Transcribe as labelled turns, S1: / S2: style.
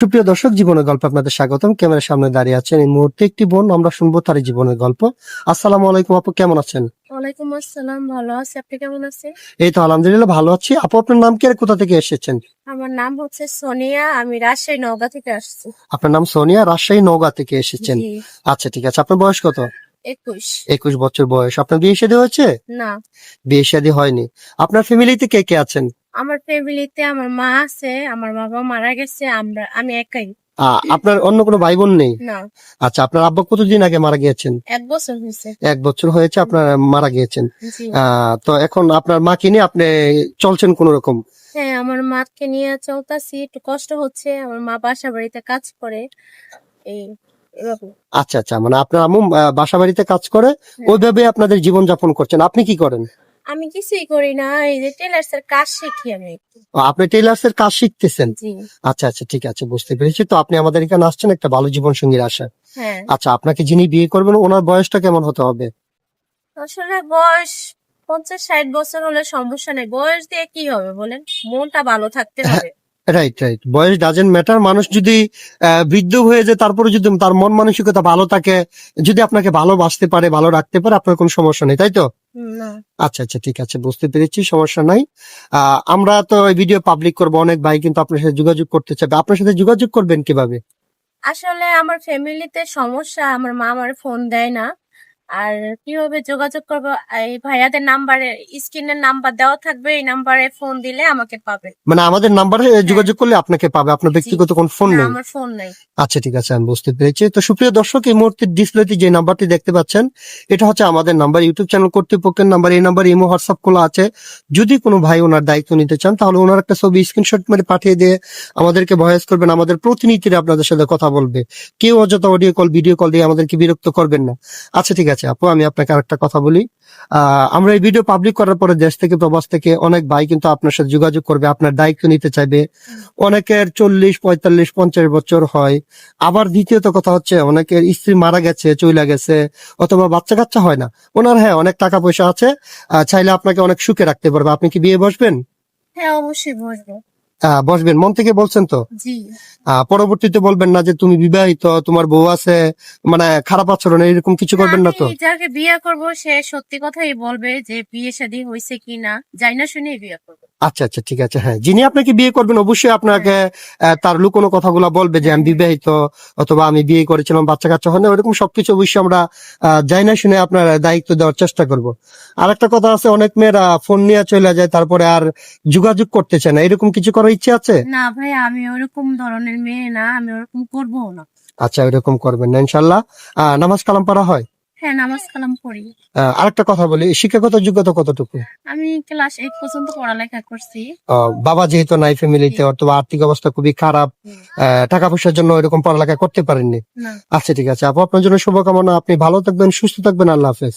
S1: সুপ্রিয় দর্শক, জীবনের গল্প আপনাদের স্বাগতম। ক্যামেরার সামনে দাঁড়িয়ে আছেন এই মুহূর্তে একটি বোন, আমরা শুনবো তার জীবনের গল্প। আসসালামু আলাইকুম আপু, কেমন আছেন?
S2: ওয়ালাইকুম আসসালাম, ভালো আছি। আপনি কেমন আছেন?
S1: এই তো আলহামদুলিল্লাহ ভালো আছি। আপু, আপনার নাম কি আর কোথা থেকে এসেছেন?
S2: আমার নাম হচ্ছে সোনিয়া, আমি রাজশাহী নওগাঁ থেকে আসছি।
S1: আপনার নাম সোনিয়া, রাজশাহী নওগাঁ থেকে এসেছেন।
S2: জি।
S1: আচ্ছা ঠিক আছে, আপনার বয়স কত?
S2: 21।
S1: 21 বছর বয়স। আপনার বিয়ে শাদী হয়েছে?
S2: না,
S1: বিয়ে শাদী হয়নি। আপনার ফ্যামিলিতে কে কে আছেন?
S2: আমার ফ্যামিলিতে আমার মা আছে, আমার বাবা মারা গেছে, আমি একাই।
S1: আপনার অন্য কোনো ভাই বোন নেই?
S2: না,
S1: আচ্ছা, আপনার আব্বা কতদিন আগে মারা গিয়েছেন?
S2: 1 বছর হয়েছে।
S1: 1 বছর হয়েছে আপনার মারা গিয়েছেন।
S2: জি।
S1: তো এখন আপনার মাকে নিয়ে আপনি চলছেন কোন রকম?
S2: হ্যাঁ, আমার মাকে নিয়ে চলতাছি, একটু কষ্ট হচ্ছে। আমার মা বাসা বাড়িতে কাজ করে, এই এভাবে।
S1: আচ্ছা আচ্ছা, মানে আপনার আম্মু বাসা বাড়িতে কাজ করে,
S2: হ্যাঁ।
S1: ওইভাবে আপনাদের জীবন যাপন করছেন। আপনি কি করেন?
S2: আমি কিছুই করি না, এই যে টেলার্স এর কাজ শিখি আমি একটু।
S1: আপনি টেইলার্স এর কাজ শিখতেছেন?
S2: জি।
S1: আচ্ছা আচ্ছা, ঠিক আছে, বুঝতে পেরেছি। তো আপনি আমাদের এখানে আসছেন একটা ভালো জীবন সঙ্গীর আশায়।
S2: হ্যাঁ,
S1: আচ্ছা, আপনাকে যিনি বিয়ে করবেন ওনার বয়সটা কেমন হতে হবে?
S2: আসলে বয়স 50-60 বছর হলে সমস্যা নেই। বয়স দিয়ে কি হবে বলেন? মনটা ভালো থাকতে হবে।
S1: রাইট রাইট, বয়স ডাজেন্ট ম্যাটার। মানুষ যদি বৃদ্ধ হয়ে যায়, তারপরে যদি তার মন মানসিকতা ভালো থাকে, যদি আপনাকে ভালোবাসতে পারে, ভালো রাখতে পারে, আপনার কোনো সমস্যা নেই, তাই তো?
S2: না,
S1: আচ্ছা আচ্ছা, ঠিক আছে, বুঝতে পেরেছি, সমস্যা নাই। আমরা তো এই ভিডিও পাবলিক করবো, অনেক ভাই কিন্তু আপনার সাথে যোগাযোগ করতে চাইবে। আপনার সাথে যোগাযোগ করবেন কিভাবে?
S2: আসলে আমার ফ্যামিলিতে সমস্যা, আমার মা আমার ফোন দেয় না। আর কিভাবে যোগাযোগ করবো? এই ভাইয়াদের নাম্বারে, স্ক্রিনের নাম্বার দেওয়া থাকবে, এই নাম্বারে ফোন দিলে আমাকে পাবে।
S1: মানে আমাদের নাম্বারে
S2: হ্যাঁ।
S1: যোগাযোগ করলে আপনাকে পাবে, আপনার
S2: জি।
S1: ব্যক্তিগত কোন ফোন
S2: না,
S1: নেই?
S2: আমার ফোন নাই।
S1: আচ্ছা ঠিক আছে, আমি বুঝতে পেরেছি। তো সুপ্রিয় দর্শক, এই মুহূর্তে ডিসপ্লেতে যে নাম্বারটি দেখতে পাচ্ছেন, এটা হচ্ছে আমাদের নাম্বার, ইউটিউব চ্যানেল কর্তৃপক্ষের নাম্বার। এই নাম্বার ইমো হোয়াটসঅ্যাপ খোলা আছে। যদি কোনো ভাই ওনার দায়িত্ব নিতে চান, তাহলে ওনার একটা ছবি স্ক্রিনশট মেরে পাঠিয়ে দিয়ে আমাদেরকে ভয়েস করবেন। আমাদের প্রতিনিধিরা আপনাদের সাথে কথা বলবে। কেউ অযথা অডিও কল, ভিডিও কল দিয়ে আমাদেরকে বিরক্ত করবেন না। আচ্ছা ঠিক আছে আপু, আমি আপনাকে আরেকটা কথা বলি। আমরা এই ভিডিও পাবলিক করার পরে দেশ থেকে, প্রবাস থেকে অনেক ভাই কিন্তু আপনার সাথে যোগাযোগ করবে, আপনার দায়িত্ব নিতে চাইবে। অনেকের 40, 45, 50 বছর হয়। আবার দ্বিতীয়ত কথা হচ্ছে, অনেকের স্ত্রী মারা গেছে, চইলা গেছে, অথবা বাচ্চা কাচ্চা হয় না। ওনার হ্যাঁ অনেক টাকা পয়সা আছে, চাইলে আপনাকে অনেক সুখে রাখতে পারবে। আপনি কি বিয়ে বসবেন?
S2: হ্যাঁ, অবশ্যই বসবো।
S1: বসবেন, মন থেকে বলছেন তো?
S2: জি।
S1: পরবর্তীতে বলবেন না যে তুমি বিবাহিত, তোমার বউ আছে, মানে খারাপ আচরণ এরকম কিছু করবেন না
S2: আমি
S1: তো?
S2: যাকে বিয়ে করব সে সত্যি কথাই বলবে যে বিয়ে শাদী হয়েছে কিনা, জানি না শুনে বিয়ে করবো।
S1: আচ্ছা আচ্ছা, ঠিক আছে। হ্যাঁ, যিনি আপনাকে বিয়ে করবেন অবশ্যই আপনাকে তার লুকোনো কথাগুলো বলবে যে আমি বিবাহিত, অথবা আমি বিয়ে করেছিলাম, বাচ্চা কাচ্চা হয় না, ওরকম সবকিছু অবশ্যই আমরা যাই না শুনে আপনার দায়িত্ব দেওয়ার চেষ্টা করব। আর একটা কথা আছে, অনেক মেয়েরা ফোন নিয়ে চলে যায়, তারপরে আর যোগাযোগ করতে চায় না। এরকম কিছু করার ইচ্ছে আছে?
S2: না ভাই, আমি ওরকম ধরনের মেয়ে না, আমি ওরকম করবো না।
S1: আচ্ছা, এরকম করবেন না ইনশাল্লাহ। নামাজ কালাম পড়া হয়?
S2: হ্যাঁ, নামাজ কালাম পড়ি।
S1: আরেকটা কথা বলি, শিক্ষাগত যোগ্যতা কতটুকু?
S2: আমি ক্লাস 8 পর্যন্ত পড়ালেখা করছি।
S1: বাবা যেহেতু নাই ফ্যামিলিতে, অথবা আর্থিক অবস্থা খুবই খারাপ, টাকা পয়সার জন্য এরকম পড়ালেখা করতে পারেননি।
S2: না।
S1: আচ্ছা ঠিক আছে আপু, আপনার জন্য শুভকামনা। আপনি ভালো থাকবেন, সুস্থ থাকবেন। আল্লাহ হাফেজ।